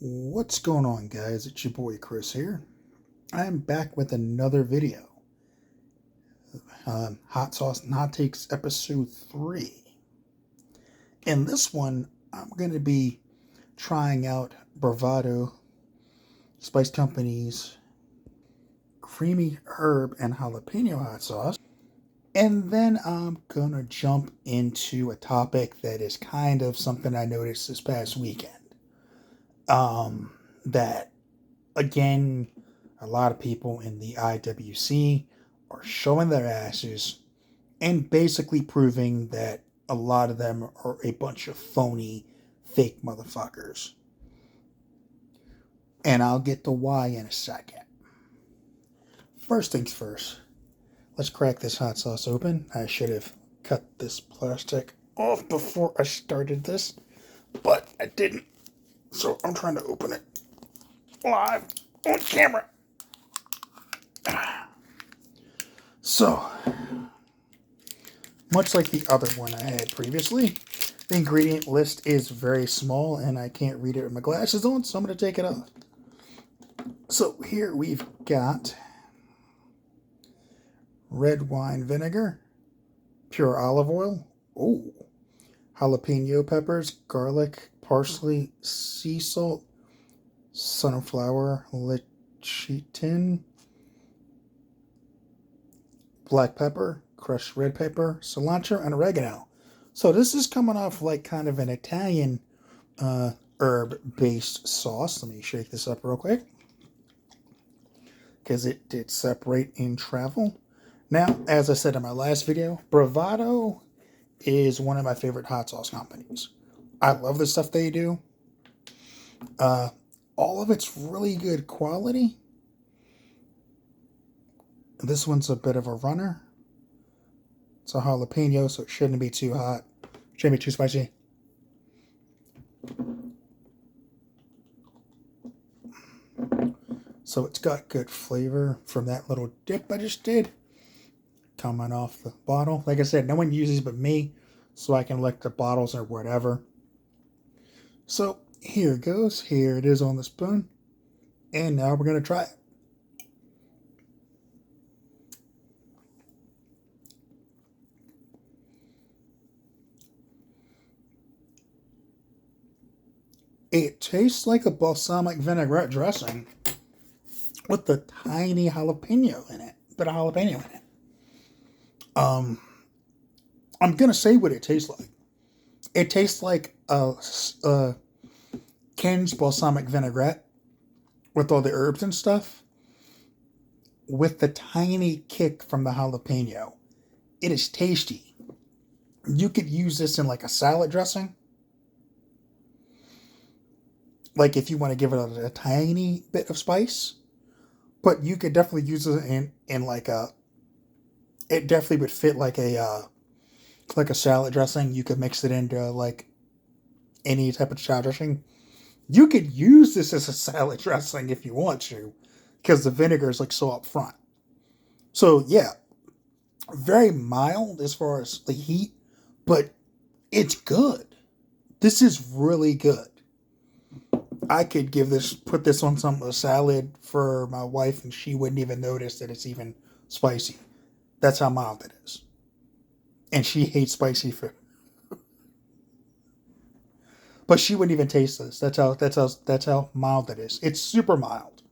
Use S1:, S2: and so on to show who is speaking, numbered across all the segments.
S1: What's going on, guys? It's your boy Chris here. I'm back with another video. Hot Sauce and Hot Takes episode 3. In this one, I'm going to be trying out Bravado Spice Company's creamy herb and jalapeno hot sauce. And then I'm going to jump into a topic that is kind of something I noticed this past weekend. That, again, a lot of people in the IWC are showing their asses and basically proving that a lot of them are a bunch of phony, fake motherfuckers. And I'll get to why in a second. First things first, let's crack this hot sauce open. I should have cut this plastic off before I started this, but I didn't. So I'm trying to open it live on camera. So, much like the other one I had previously, the ingredient list is very small and I can't read it with my glasses on, so I'm going to take it off. So here we've got red wine vinegar, pure olive oil, jalapeno peppers, garlic, parsley, sea salt, sunflower lecithin, black pepper, crushed red pepper, cilantro, and oregano. So this is coming off like kind of an Italian herb-based sauce. Let me shake this up real quick, because it did separate in travel. Now, as I said in my last video, Bravado is one of my favorite hot sauce companies. I love the stuff they do. All of it's really good quality. This one's a bit of a runner. It's a jalapeno, so it shouldn't be too hot. Shouldn't be too spicy. So it's got good flavor from that little dip I just did. Coming off the bottle. Like I said, no one uses but me, so I can lick the bottles or whatever. So here it goes. Here it is on the spoon. And now we're going to try it. It tastes like a balsamic vinaigrette dressing with a tiny jalapeno in it. Bit of jalapeno in it. I'm going to say what it tastes like. It tastes like a Ken's balsamic vinaigrette with all the herbs and stuff, with the tiny kick from the jalapeno. It is tasty. You could use this in like a salad dressing. Like if you want to give it a tiny bit of spice. But you could definitely use it in like a... It definitely would fit like a salad dressing. You could mix it into like any type of salad dressing. You could use this as a salad dressing if you want to, because the vinegar is like so up front. So yeah, very mild as far as the heat, but it's good. This is really good. I could put this on a salad for my wife, and she wouldn't even notice that it's even spicy. That's how mild it is. And she hates spicy food. But she wouldn't even taste this. That's how mild it is. It's super mild.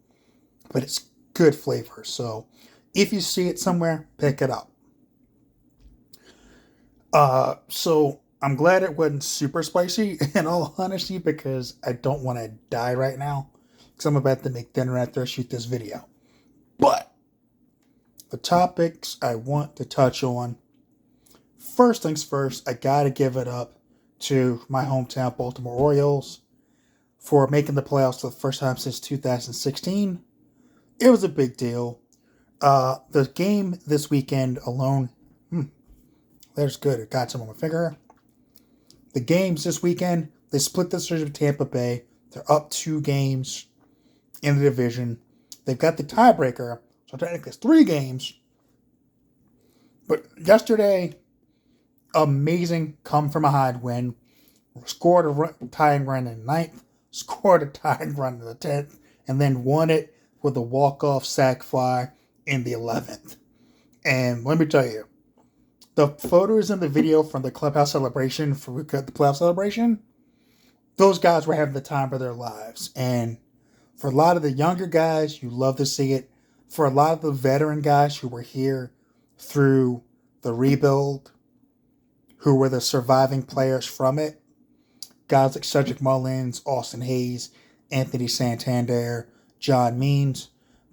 S1: But it's good flavor. So if you see it somewhere, pick it up. So I'm glad it wasn't super spicy, in all honesty, because I don't want to die right now. Because I'm about to make dinner after I shoot this video. But the topics I want to touch on. First things first, I gotta give it up to my hometown Baltimore Orioles for making the playoffs for the first time since 2016. It was a big deal. The game this weekend alone, there's good. It got some on my finger. The games this weekend, they split the series with Tampa Bay. They're up 2 games in the division. They've got the tiebreaker, so technically it's 3 games. But yesterday, amazing come from behind win. Scored a tying run in 9th. scored a tying run in the 10th, and then won it with a walk-off sac fly in the 11th. And let me tell you, the photos in the video from the clubhouse celebration, for the playoff celebration, those guys were having the time of their lives. And for a lot of the younger guys, you love to see it. For a lot of the veteran guys who were here through the rebuild, who were the surviving players from it, guys like Cedric Mullins, Austin Hayes, Anthony Santander, John Means,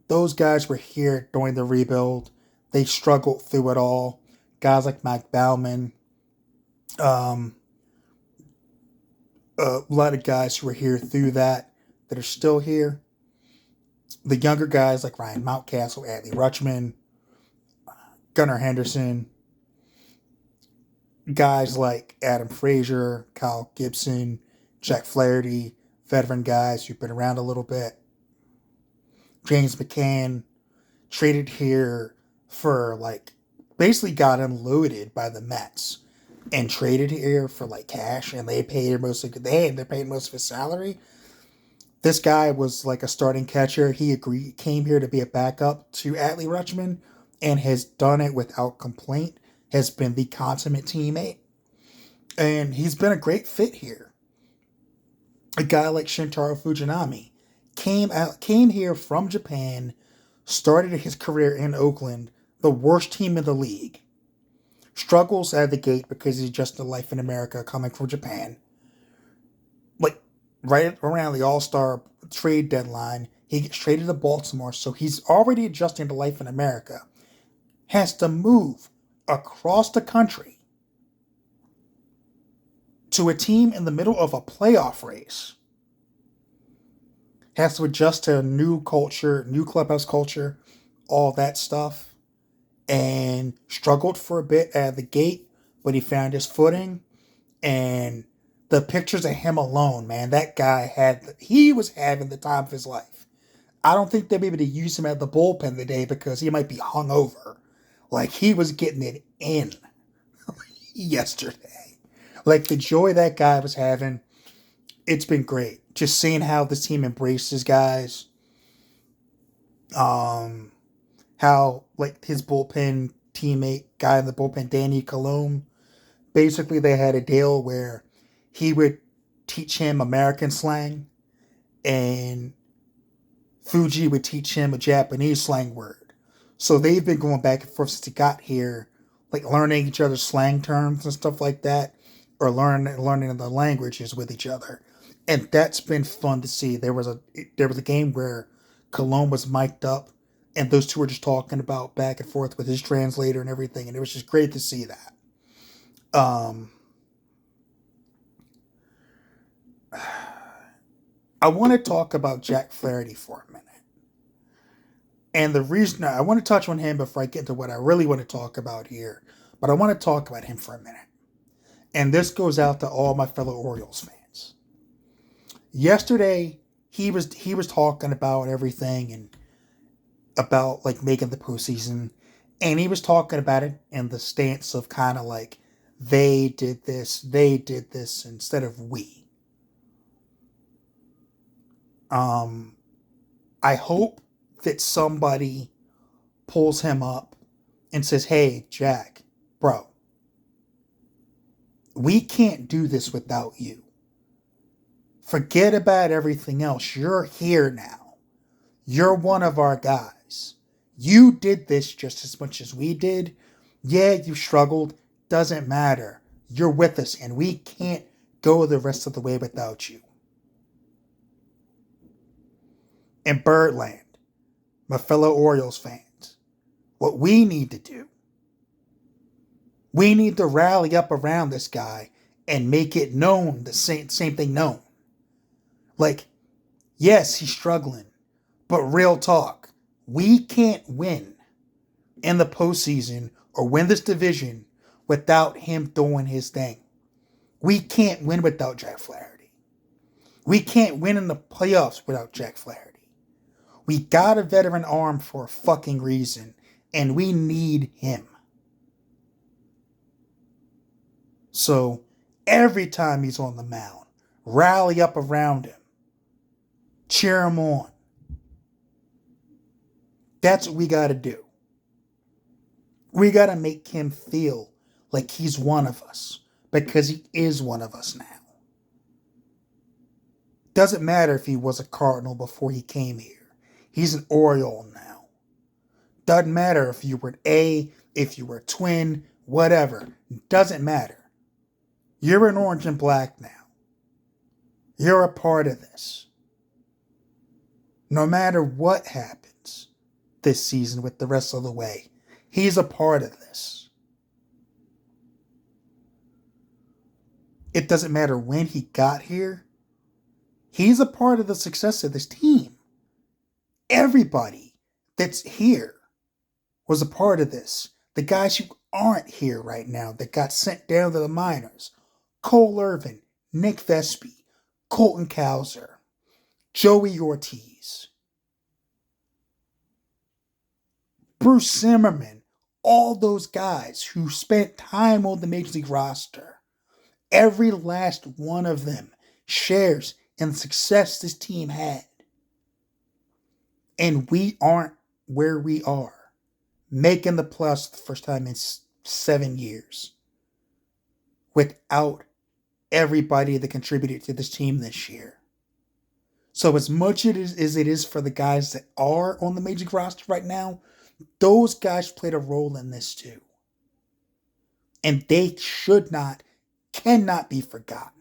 S1: those guys were here during the rebuild. They struggled through it all. Guys like Mike Bauman, a lot of guys who were here through that are still here. The younger guys like Ryan Mountcastle, Adley Rutschman, Gunnar Henderson, guys like Adam Frazier, Kyle Gibson, Jack Flaherty, veteran guys who've been around a little bit. James McCann, traded here for basically got unloaded by the Mets and traded here for cash, and they paid they're paying most of his salary. This guy was a starting catcher. He came here to be a backup to Adley Rutschman and has done it without complaint. Has been the consummate teammate. And he's been a great fit here. A guy like Shintaro Fujinami came here from Japan, started his career in Oakland, the worst team in the league. Struggles out of the gate because he's just a life in America coming from Japan. Right around the All-Star trade deadline, he gets traded to Baltimore, so he's already adjusting to life in America. Has to move across the country to a team in the middle of a playoff race. Has to adjust to a new culture, new clubhouse culture, all that stuff. And struggled for a bit out of the gate, but he found his footing. And the pictures of him alone, man, that guy he was having the time of his life. I don't think they'll be able to use him at the bullpen today because he might be hungover. He was getting it in yesterday. The joy that guy was having, it's been great. Just seeing how this team embraces guys. How, his bullpen teammate, guy in the bullpen, Danny Colomb, basically they had a deal where he would teach him American slang, and Fuji would teach him a Japanese slang word. So they've been going back and forth since he got here, learning each other's slang terms and stuff like that, or learning the languages with each other. And that's been fun to see. There was a game where Cologne was mic'd up, and those two were just talking about back and forth with his translator and everything, and it was just great to see that. I want to talk about Jack Flaherty for a minute. And the reason I want to touch on him before I get to what I really want to talk about here, but I want to talk about him for a minute. And this goes out to all my fellow Orioles fans. Yesterday, he was talking about everything and about making the postseason, and he was talking about it in the stance of kind of they did this instead of we. I hope that somebody pulls him up and says, "Hey, Jack, bro, we can't do this without you. Forget about everything else. You're here now. You're one of our guys. You did this just as much as we did. Yeah, you struggled. Doesn't matter. You're with us, and we can't go the rest of the way without you." And Birdland, my fellow Orioles fans, what we need to do, we need to rally up around this guy and make it known, the same thing known. Yes, he's struggling, but real talk, we can't win in the postseason or win this division without him doing his thing. We can't win without Jack Flaherty. We can't win in the playoffs without Jack Flaherty. We got a veteran arm for a fucking reason, and we need him. So, every time he's on the mound, rally up around him. Cheer him on. That's what we got to do. We got to make him feel like he's one of us, because he is one of us now. Doesn't matter if he was a Cardinal before he came here. He's an Oriole now. Doesn't matter if you were an A, if you were a Twin, whatever. Doesn't matter. You're an Orange and Black now. You're a part of this. No matter what happens this season with the rest of the way, he's a part of this. It doesn't matter when he got here. He's a part of the success of this team. Everybody that's here was a part of this. The guys who aren't here right now that got sent down to the minors. Cole Irvin, Nick Vespi, Colton Cowser, Joey Ortiz, Bruce Zimmerman, all those guys who spent time on the Major League roster. Every last one of them shares in the success this team had. And we aren't where we are. Making the playoffs the first time in 7 years. Without everybody that contributed to this team this year. So as much as it is for the guys that are on the Major League roster right now, those guys played a role in this too. And they cannot be forgotten.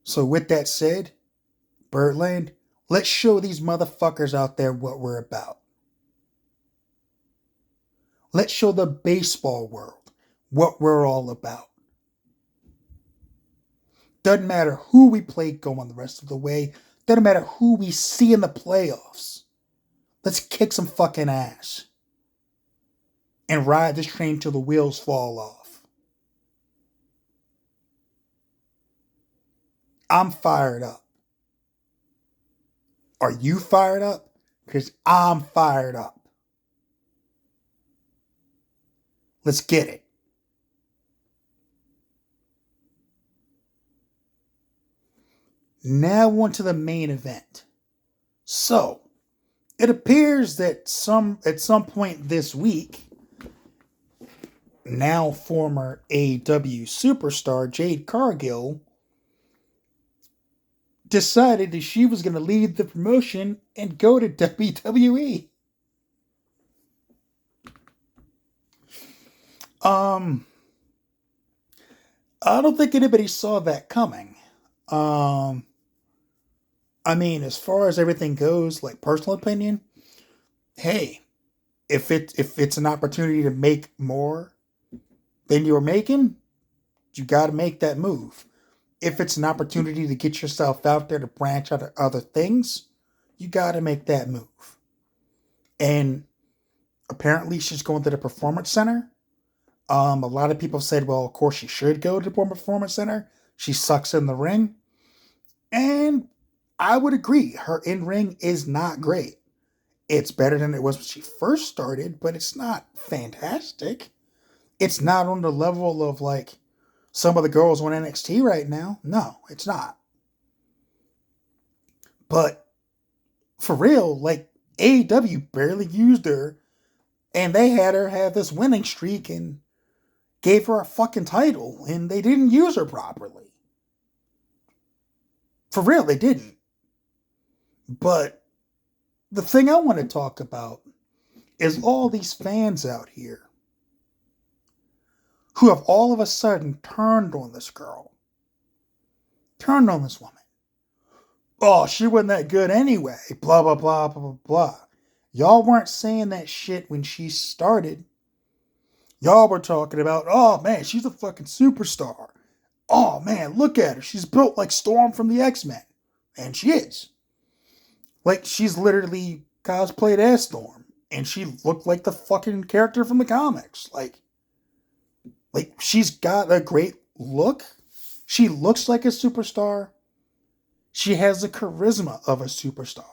S1: So with that said, Birdland, let's show these motherfuckers out there what we're about. Let's show the baseball world what we're all about. Doesn't matter who we play going the rest of the way. Doesn't matter who we see in the playoffs. Let's kick some fucking ass. And ride this train till the wheels fall off. I'm fired up. Are you fired up? Because I'm fired up. Let's get it. Now on to the main event. So, it appears that at some point this week, now former AEW superstar Jade Cargill decided that she was going to leave the promotion and go to WWE. I don't think anybody saw that coming. I mean, as far as everything goes, like personal opinion, hey, if it's an opportunity to make more than you're making, you got to make that move. If it's an opportunity to get yourself out there to branch out to other things, you got to make that move. And apparently she's going to the Performance Center. A lot of people said, well, of course she should go to the Performance Center. She sucks in the ring. And I would agree. Her in-ring is not great. It's better than it was when she first started, but it's not fantastic. It's not on the level of like some of the girls on NXT right now. No, it's not. But for real, like AEW barely used her, and they had her have this winning streak and gave her a fucking title, and they didn't use her properly. For real, they didn't. But the thing I want to talk about is all these fans out here who have all of a sudden turned on this girl. Turned on this woman. Oh, she wasn't that good anyway. Blah, blah, blah, blah, blah, blah. Y'all weren't saying that shit when she started. Y'all were talking about, oh man, she's a fucking superstar. Oh man, look at her. She's built like Storm from the X-Men. And she is. Like, she's literally cosplayed as Storm. And she looked like the fucking character from the comics. Like, she's got a great look. She looks like a superstar. She has the charisma of a superstar.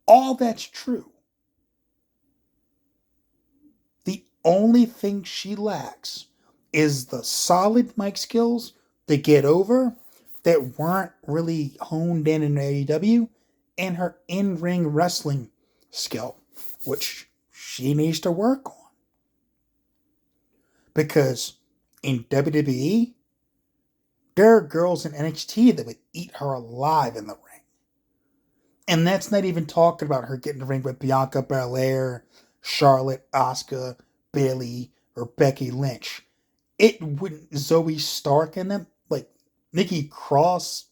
S1: All that's true. The only thing she lacks is the solid mic skills to get over that weren't really honed in AEW, and her in-ring wrestling skill, which she needs to work on. Because in WWE, there are girls in NXT that would eat her alive in the ring. And that's not even talking about her getting in the ring with Bianca Belair, Charlotte, Asuka, Bayley, or Becky Lynch. It wouldn't, Zoe Stark and them, like Nikki Cross,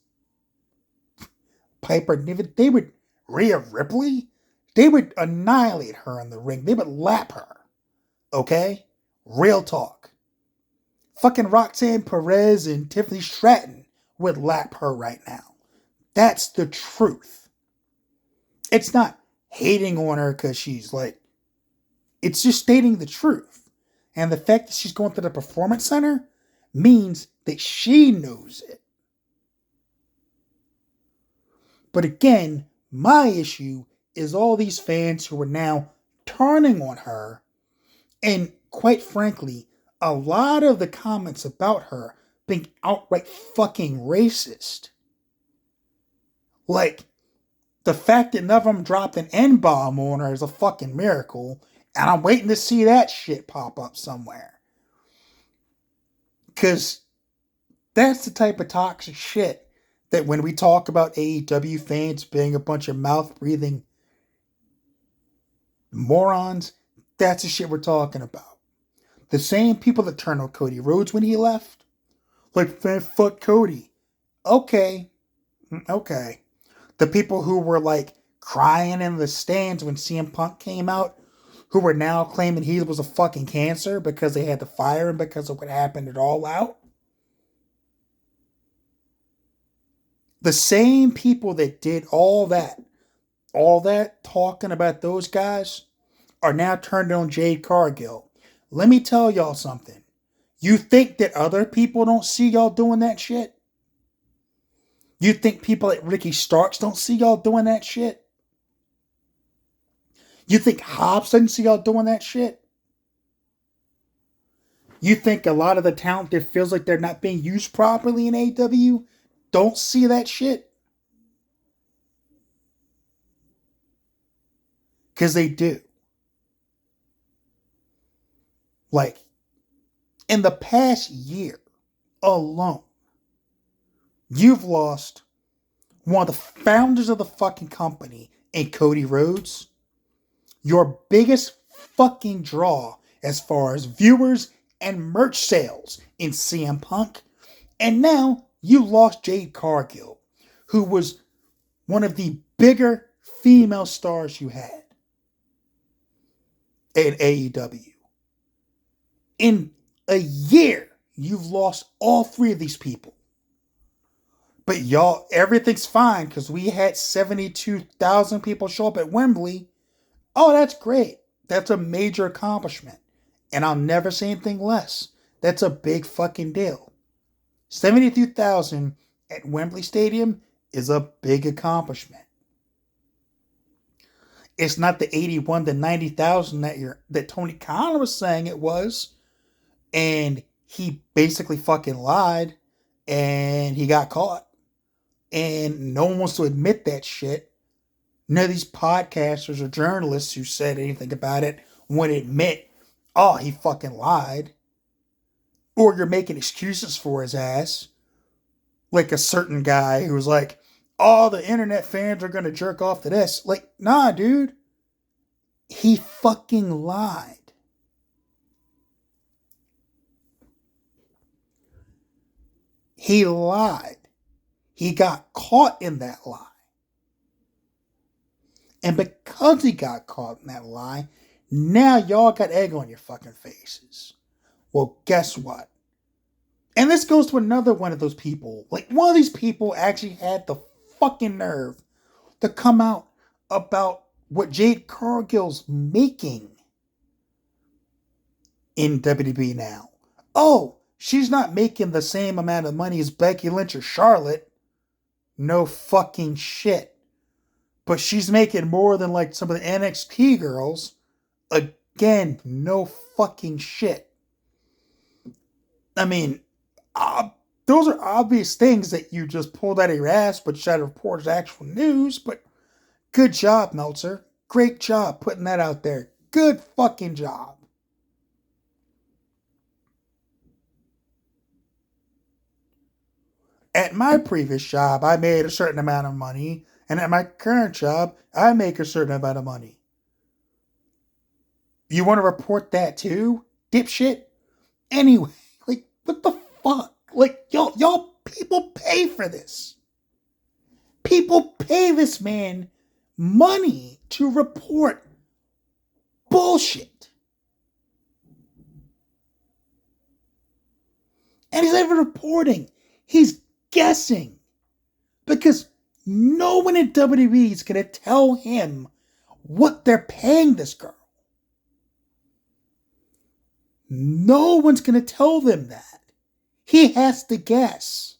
S1: Piper Niven, they would, Rhea Ripley, they would annihilate her in the ring. They would lap her. Okay? Real talk. Fucking Roxanne Perez and Tiffany Stratton would lap her right now. That's the truth. It's not hating on her because she's like, it's just stating the truth. And the fact that she's going to the Performance Center means that she knows it. But again, my issue is all these fans who are now turning on her, and quite frankly, a lot of the comments about her being outright fucking racist. Like, the fact that none of them dropped an N-bomb on her is a fucking miracle, and I'm waiting to see that shit pop up somewhere. Because that's the type of toxic shit that when we talk about AEW fans being a bunch of mouth-breathing morons, that's the shit we're talking about. The same people that turned on Cody Rhodes when he left. Like, fuck Cody. Okay. The people who were like crying in the stands when CM Punk came out, who were now claiming he was a fucking cancer because they had to fire him because of what happened at All Out. The same people that did all that talking about those guys, are now turned on Jade Cargill. Let me tell y'all something. You think that other people don't see y'all doing that shit? You think people like Ricky Starks don't see y'all doing that shit? You think Hobbs doesn't see y'all doing that shit? You think a lot of the talent that feels like they're not being used properly in AEW don't see that shit? Because they do. Like, in the past year alone, you've lost one of the founders of the fucking company in Cody Rhodes, your biggest fucking draw as far as viewers and merch sales in CM Punk, and now you lost Jade Cargill, who was one of the bigger female stars you had in AEW. In a year, you've lost all three of these people. But y'all, everything's fine because we had 72,000 people show up at Wembley. Oh, that's great. That's a major accomplishment. And I'll never say anything less. That's a big fucking deal. 72,000 at Wembley Stadium is a big accomplishment. It's not the 81 to 90,000 that Tony Khan was saying it was. And he basically fucking lied. And he got caught. And no one wants to admit that shit. None of these podcasters or journalists who said anything about it want to admit, oh, he fucking lied. Or you're making excuses for his ass. Like a certain guy who was like, oh, the internet fans are going to jerk off to this. Like, nah, dude. He fucking lied. He lied. He got caught in that lie. And because he got caught in that lie, now y'all got egg on your fucking faces. Well, guess what? And this goes to another one of those people. Like, one of these people actually had the fucking nerve to come out about what Jade Cargill's making in WWE now. Oh, she's not making the same amount of money as Becky Lynch or Charlotte. No fucking shit. But she's making more than like some of the NXT girls. Again, no fucking shit. I mean, uh, those are obvious things that you just pulled out of your ass, but you try to report as actual news. But good job, Meltzer. Great job putting that out there. Good fucking job. At my previous job, I made a certain amount of money, and at my current job, I make a certain amount of money. You want to report that too, dipshit? Anyway, like, what the fuck? Like, y'all people pay for this. People pay this man money to report bullshit. And he's not even reporting. He's guessing. Because no one in WWE is going to tell him what they're paying this girl. No one's going to tell them that. He has to guess.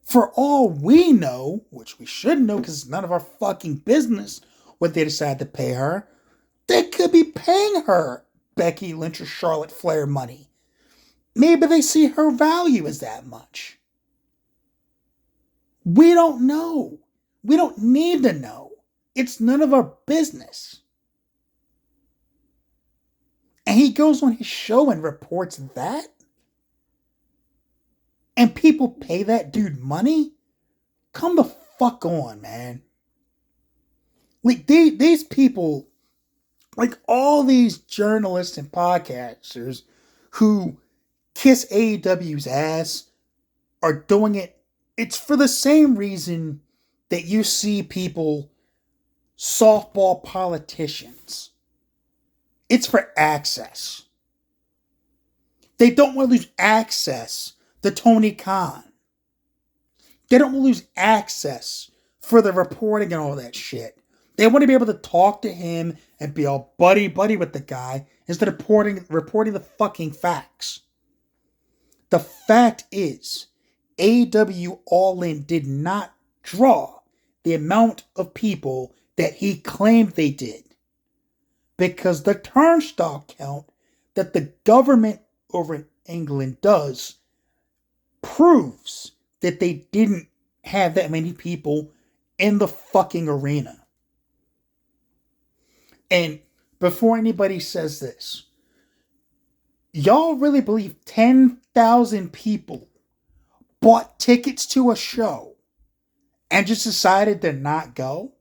S1: For all we know, which we should know because it's none of our fucking business what they decide to pay her, they could be paying her Becky Lynch or Charlotte Flair money. Maybe they see her value as that much. We don't know. We don't need to know. It's none of our business. And he goes on his show and reports that? And people pay that dude money? Come the fuck on, man. Like, these people, like all these journalists and podcasters who kiss AEW's ass are doing it. It's for the same reason that you see people, softball politicians. It's for access. They don't want to lose access to Tony Khan. They don't want to lose access for the reporting and all that shit. They want to be able to talk to him and be all buddy-buddy with the guy instead of reporting the fucking facts. The fact is, AEW All In did not draw the amount of people that he claimed they did. Because the turnstile count that the government over in England does proves that they didn't have that many people in the fucking arena. And before anybody says this, y'all really believe 10,000 people bought tickets to a show and just decided to not go?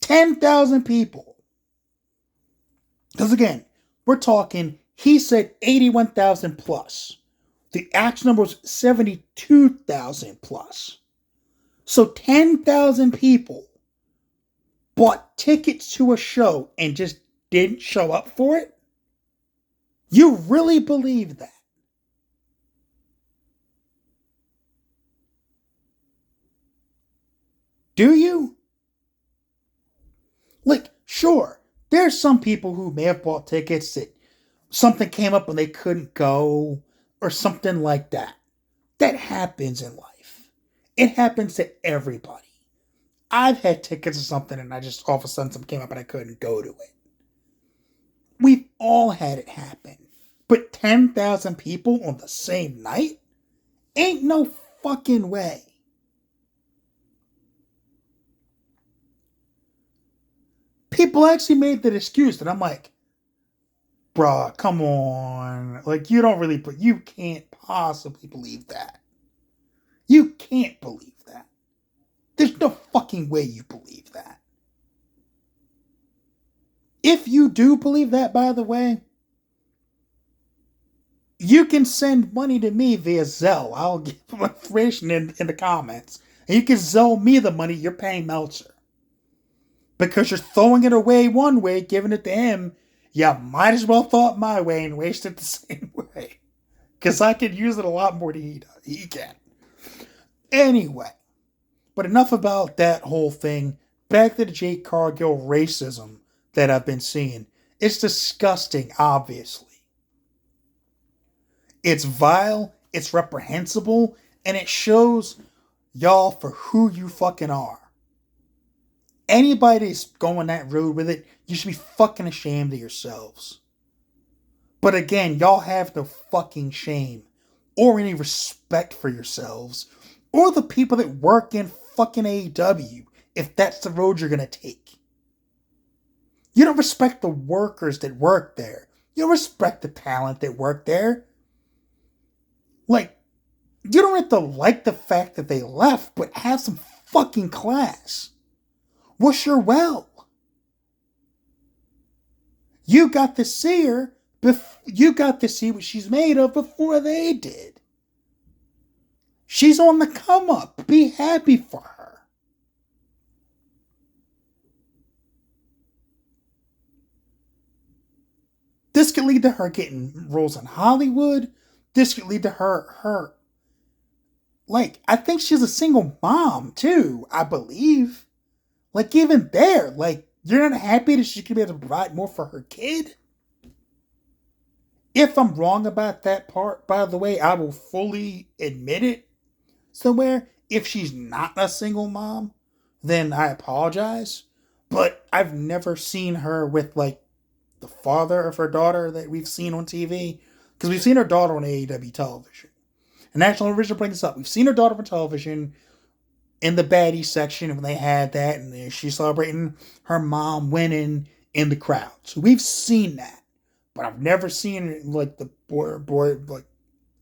S1: 10,000 people. Because again, we're talking, he said 81,000 plus. The actual number was 72,000 plus. So 10,000 people bought tickets to a show and just didn't show up for it? You really believe that? Do you? Like, sure, there's some people who may have bought tickets that something came up and they couldn't go or something like that. That happens in life. It happens to everybody. I've had tickets or something and I just all of a sudden something came up and I couldn't go to it. We've all had it happen. But 10,000 people on the same night? Ain't no fucking way. People actually made that excuse and I'm like, bruh, come on. Like, you can't possibly believe that. You can't believe that. There's no fucking way you believe that. If you do believe that, by the way, you can send money to me via Zelle. I'll give information in the comments. And you can Zelle me the money you're paying Meltzer. Because you're throwing it away one way, giving it to him, you might as well throw it my way and waste it the same way. Because I could use it a lot more than he can. Anyway, but enough about that whole thing. Back to the Jade Cargill racism that I've been seeing. It's disgusting, obviously. It's vile, it's reprehensible, and it shows y'all for who you fucking are. Anybody that's going that road with it, you should be fucking ashamed of yourselves. But again, y'all have no fucking shame or any respect for yourselves or the people that work in fucking AEW if that's the road you're gonna take. You don't respect the workers that work there. You don't respect the talent that work there. Like, you don't have to like the fact that they left, but have some fucking class. Wish her well. You got to see her. You got to see what she's made of before they did. She's on the come up. Be happy for her. This could lead to her getting roles in Hollywood. This could lead to her. Like, I think she's a single mom too, I believe. Like, even there, like, you're not happy that she could be able to provide more for her kid? If I'm wrong about that part, by the way, I will fully admit it somewhere. If she's not a single mom, then I apologize. But I've never seen her with, like, the father of her daughter that we've seen on TV. Because we've seen her daughter on AEW television. And National Original brings this up. We've seen her daughter on television in the baddie section when they had that, and she's celebrating her mom winning in the crowd. So we've seen that. But I've never seen like the boy like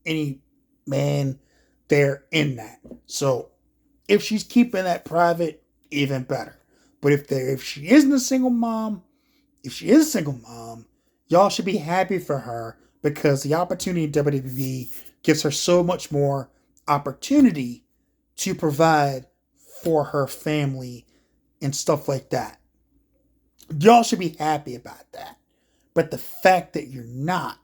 S1: any man there in that. So if she's keeping that private, even better. But if she isn't a single mom, y'all should be happy for her because the opportunity in WWE gives her so much more opportunity to provide for her family and stuff like that. Y'all should be happy about that. But the fact that you're not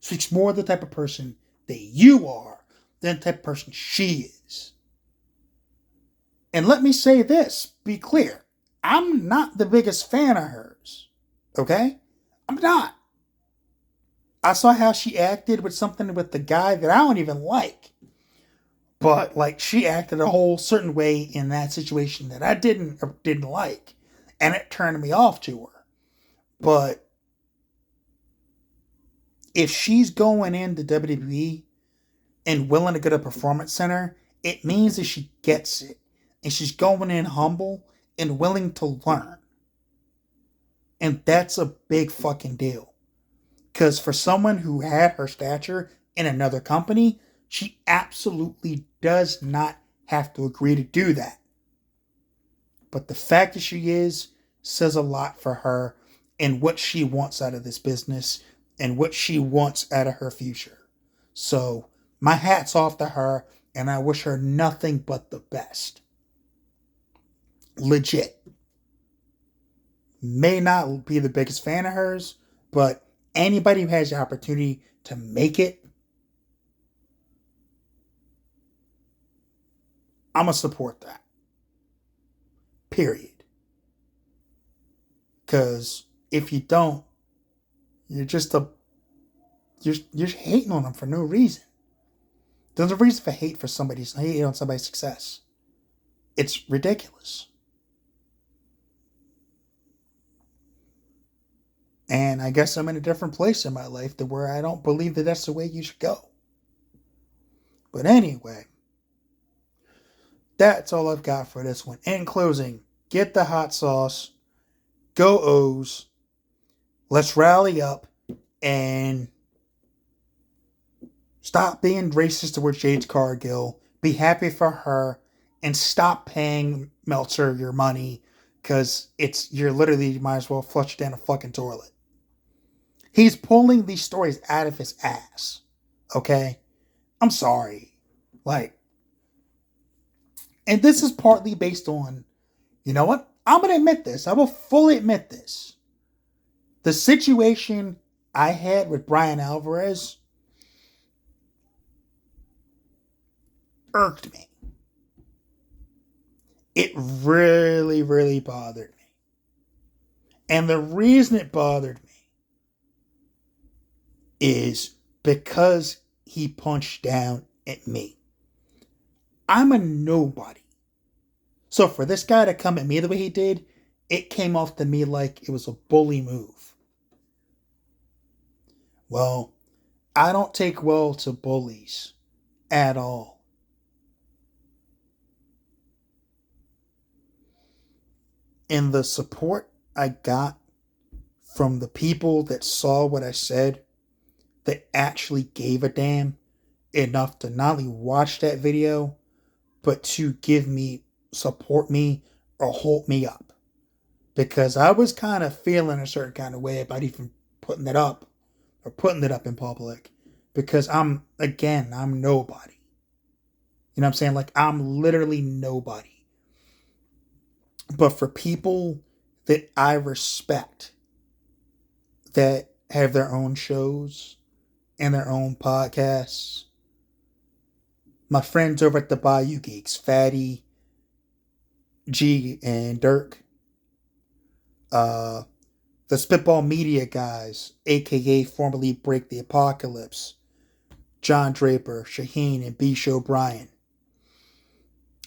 S1: speaks more of the type of person that you are than the type of person she is. And let me say this, be clear. I'm not the biggest fan of hers. Okay? I'm not. I saw how she acted with something with the guy that I don't even like. But, like, she acted a whole certain way in that situation that I didn't like. And it turned me off to her. But if she's going into WWE and willing to go to Performance Center, it means that she gets it. And she's going in humble and willing to learn. And that's a big fucking deal. Because for someone who had her stature in another company, she absolutely does not have to agree to do that. But the fact that she is says a lot for her and what she wants out of this business and what she wants out of her future. So my hat's off to her and I wish her nothing but the best. Legit. May not be the biggest fan of hers, but anybody who has the opportunity to make it, I'm going to support that. Period. Because if you don't, you're just you're hating on them for no reason. There's a reason for hate on somebody's success. It's ridiculous. And I guess I'm in a different place in my life to where I don't believe that that's the way you should go. But anyway, that's all I've got for this one. In closing, get the hot sauce. Go O's. Let's rally up and stop being racist towards Jade Cargill. Be happy for her and stop paying Meltzer your money because you might as well flush it down a fucking toilet. He's pulling these stories out of his ass. Okay? I'm sorry. Like, and this is partly based on, you know what? I'm going to admit this. I will fully admit this. The situation I had with Brian Alvarez irked me. It really, really bothered me. And the reason it bothered me is because he punched down at me. I'm a nobody. So for this guy to come at me the way he did, it came off to me like it was a bully move. Well, I don't take well to bullies at all. And the support I got from the people that saw what I said, that actually gave a damn enough to not only watch that video, but to give me, support me, or hold me up. Because I was kind of feeling a certain kind of way about even putting it up or putting it up in public. Because I'm nobody. You know what I'm saying? Like, I'm literally nobody. But for people that I respect, that have their own shows and their own podcasts, my friends over at the Bayou Geeks, Fatty, G, and Dirk, uh, the Spitball Media guys, aka formerly Break the Apocalypse, John Draper, Shaheen, and B. Show Brian,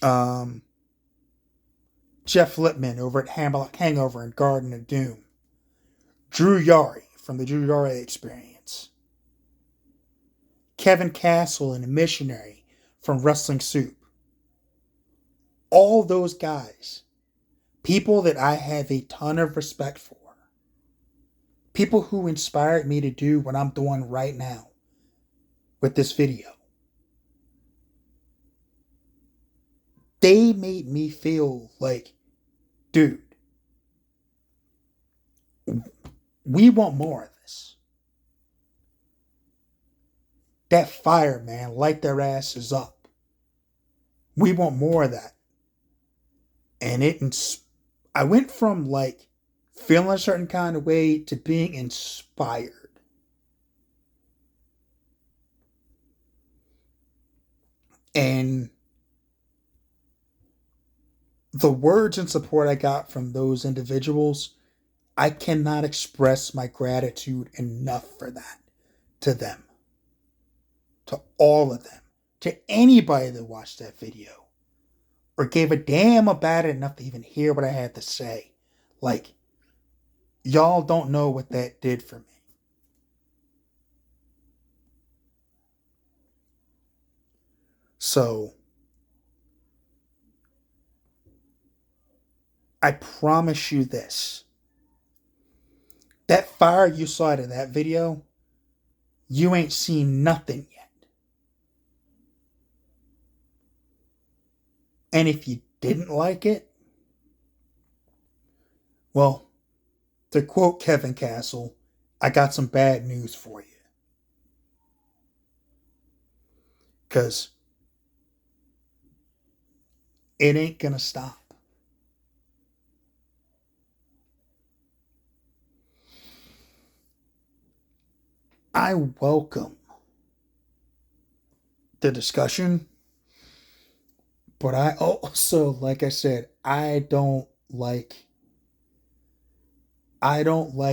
S1: um, Jeff Lippman over at Hammerlock Hangover and Garden of Doom, Drew Yari from the Drew Yari Experience, Kevin Castle and a missionary from Wrestling Soup. All those guys, people that I have a ton of respect for, people who inspired me to do what I'm doing right now with this video. They made me feel like, dude, we want more of this. That fire, man, light their asses up. We want more of that. And I went from like feeling a certain kind of way to being inspired. And the words and support I got from those individuals, I cannot express my gratitude enough for that to them, to all of them, to anybody that watched that video or gave a damn about it enough to even hear what I had to say. Like, y'all don't know what that did for me. So, I promise you this. That fire you saw in that video, you ain't seen nothing yet. And if you didn't like it, well, to quote Kevin Castle, I got some bad news for you. Because it ain't gonna stop. I welcome the discussion, but I also, like I said, I don't like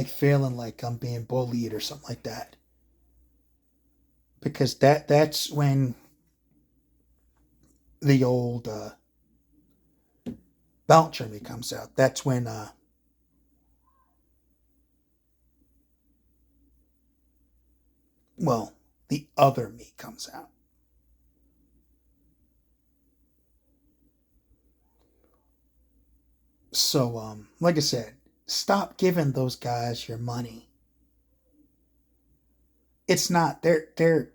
S1: feeling like I'm being bullied or something like that. Because that's when the old bouncer me comes out. That's when the other me comes out. So like I said, stop giving those guys your money. It's not they're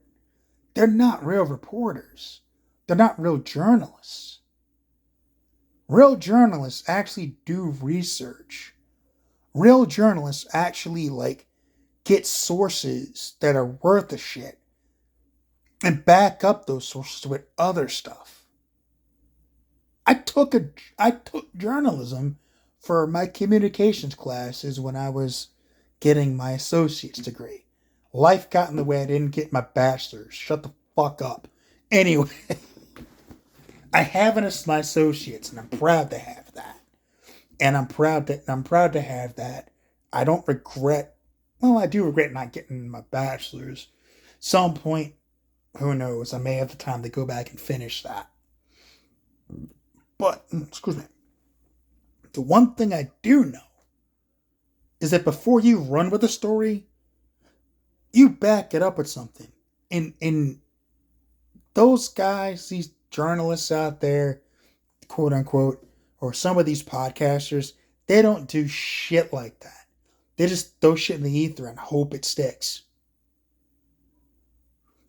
S1: not real reporters. They're not real journalists. Real journalists actually do research. Real journalists actually like get sources that are worth a shit and back up those sources with other stuff. I took journalism for my communications classes when I was getting my associate's degree. Life got in the way. I didn't get my bachelor's. Shut the fuck up. Anyway, I have my associates, and I'm proud to have that. And I'm proud to have that. I don't regret. Well, I do regret not getting my bachelor's. Some point, who knows? I may have the time to go back and finish that. But excuse me. The one thing I do know is that before you run with a story, You back it up with something. And those guys, these journalists out there, quote unquote, or some of these podcasters, they don't do shit like that. They just throw shit in the ether and hope it sticks.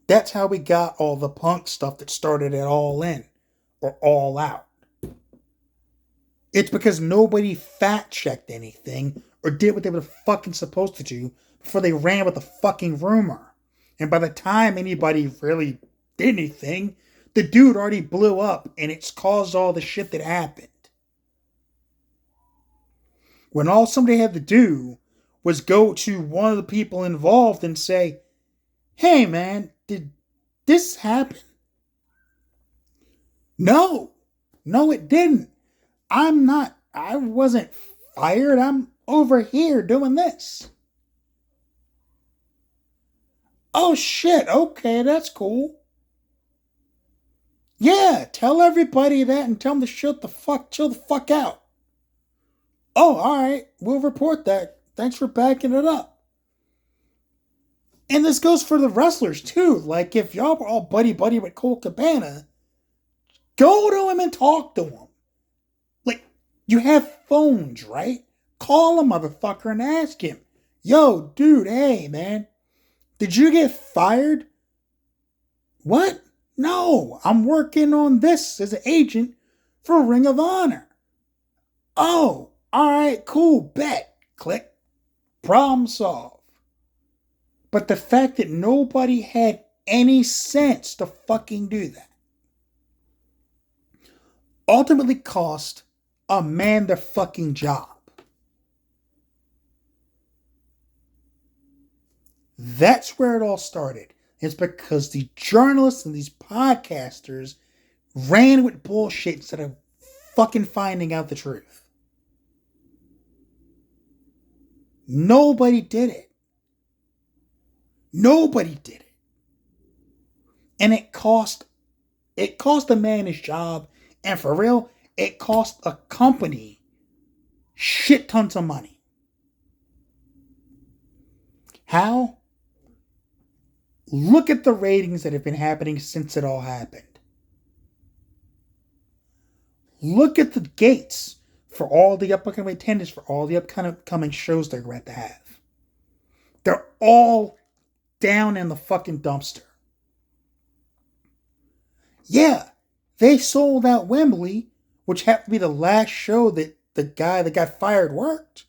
S1: That's how we got all the punk stuff that started it all in or all out. It's because nobody fact checked anything or did what they were fucking supposed to do before they ran with the fucking rumor. And by the time anybody really did anything, the dude already blew up and it's caused all the shit that happened. When all somebody had to do was go to one of the people involved and say, hey man, did this happen? No, it didn't. I wasn't fired. I'm over here doing this. Oh shit, okay, that's cool. Yeah, tell everybody that and tell them to chill the fuck out. Oh, alright, we'll report that. Thanks for backing it up. And this goes for the wrestlers too. Like, if y'all were all buddy with Cole Cabana, go to him and talk to him. Like, you have phones, right? Call a motherfucker and ask him, yo, dude, hey, man, did you get fired? What? No, I'm working on this as an agent for Ring of Honor. Oh, alright, cool, bet. Click. Problem solved. But the fact that nobody had any sense to fucking do that ultimately cost a man their fucking job. That's where it all started. It's because the journalists and these podcasters ran with bullshit instead of fucking finding out the truth. Nobody did it. Nobody did it. And it cost a man his job, and for real, it cost a company shit tons of money. How? Look at the ratings that have been happening since it all happened. Look at the gates for all the upcoming attendance for all the upcoming shows they're going to have. They're all down in the fucking dumpster. Yeah, they sold out Wembley, which happened to be the last show that the guy that got fired worked.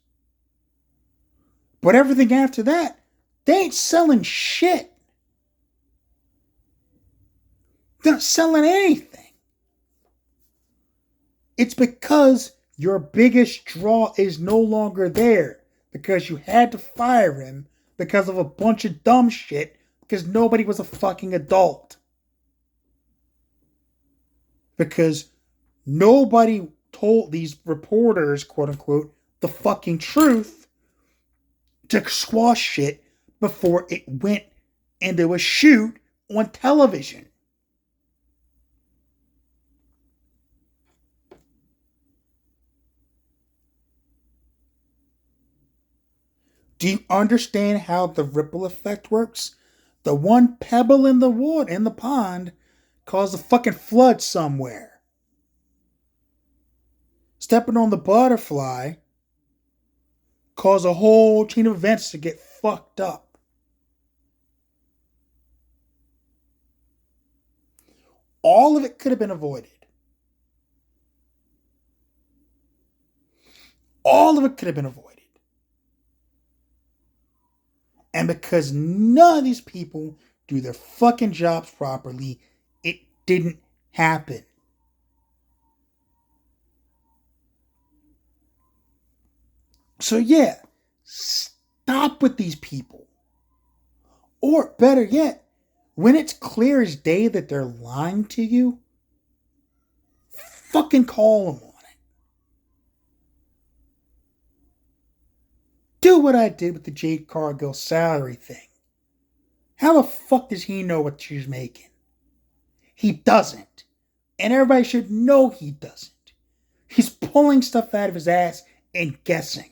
S1: But everything after that, they ain't selling shit. They're not selling anything. It's because your biggest draw is no longer there. Because you had to fire him because of a bunch of dumb shit because nobody was a fucking adult. Because nobody told these reporters, quote unquote, the fucking truth to squash shit before it went into a shoot on television. Do you understand how the ripple effect works? The one pebble in the water, in the pond, caused a fucking flood somewhere. Stepping on the butterfly caused a whole chain of events to get fucked up. All of it could have been avoided. All of it could have been avoided. And because none of these people do their fucking jobs properly, it didn't happen. So yeah, stop with these people. Or better yet, when it's clear as day that they're lying to you, fucking call them on it. Do what I did with the Jade Cargill salary thing. How the fuck does he know what she's making? He doesn't. And everybody should know he doesn't. He's pulling stuff out of his ass and guessing.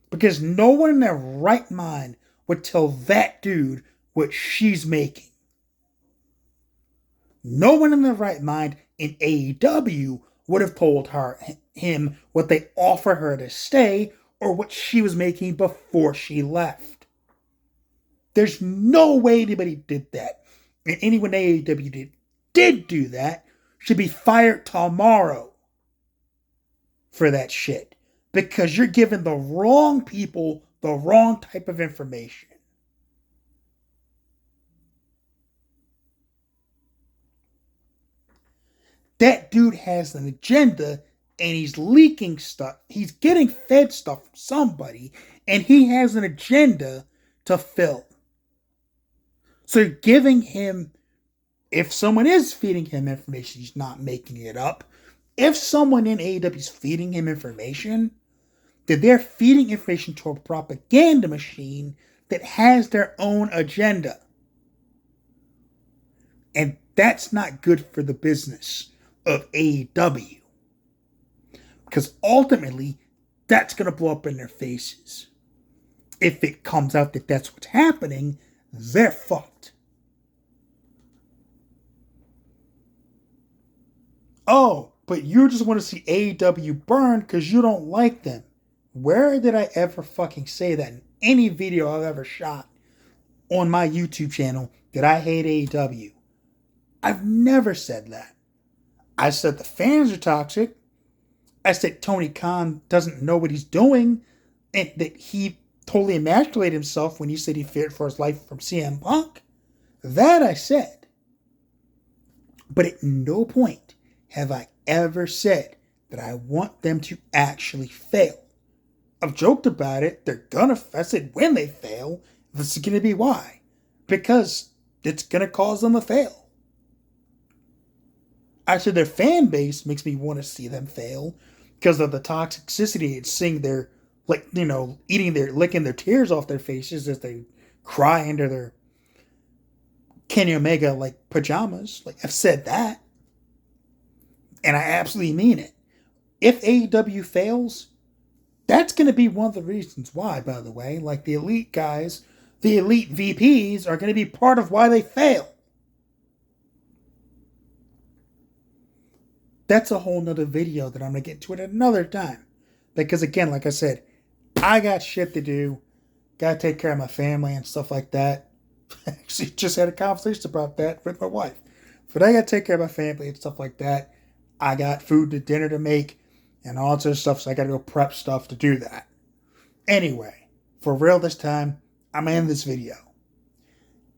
S1: Because no one in their right mind would tell that dude what she's making. No one in their right mind in AEW would have told him what they offer her to stay or what she was making before she left. There's no way anybody did that. And anyone AEW did do that should be fired tomorrow for that shit. Because you're giving the wrong people the wrong type of information. That dude has an agenda and he's leaking stuff. He's getting fed stuff from somebody and he has an agenda to fill. So you're giving him, if someone is feeding him information, he's not making it up. If someone in AEW is feeding him information, then they're feeding information to a propaganda machine that has their own agenda. And that's not good for the business of AEW. Because ultimately, that's going to blow up in their faces. If it comes out that that's what's happening, they're fucked. Oh, but you just want to see AEW burn because you don't like them. Where did I ever fucking say that in any video I've ever shot on my YouTube channel that I hate AEW? I've never said that. I said the fans are toxic. I said Tony Khan doesn't know what he's doing and that he totally emasculated himself when he said he feared for his life from CM Punk. That I said. But at no point have I ever said that I want them to actually fail. I've joked about it. They're gonna fess it when they fail. This is gonna be why. Because it's gonna cause them to fail. Actually, their fan base makes me want to see them fail because of the toxicity it's seeing their, like, you know, licking their tears off their faces as they cry under their Kenny Omega like pajamas. Like, I've said that. And I absolutely mean it. If AEW fails, that's going to be one of the reasons why, by the way. Like, the elite guys, the elite VPs are going to be part of why they fail. That's a whole nother video that I'm going to get to at another time. Because again, like I said, I got shit to do. Got to take care of my family and stuff like that. Actually, just had a conversation about that with my wife. But I got to take care of my family and stuff like that. I got food to dinner to make and all sorts of stuff, so I got to go prep stuff to do that. Anyway, for real this time, I'm going to end this video.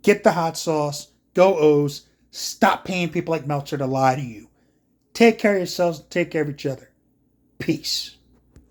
S1: Get the hot sauce. Go O's. Stop paying people like Meltzer to lie to you. Take care of yourselves and take care of each other. Peace.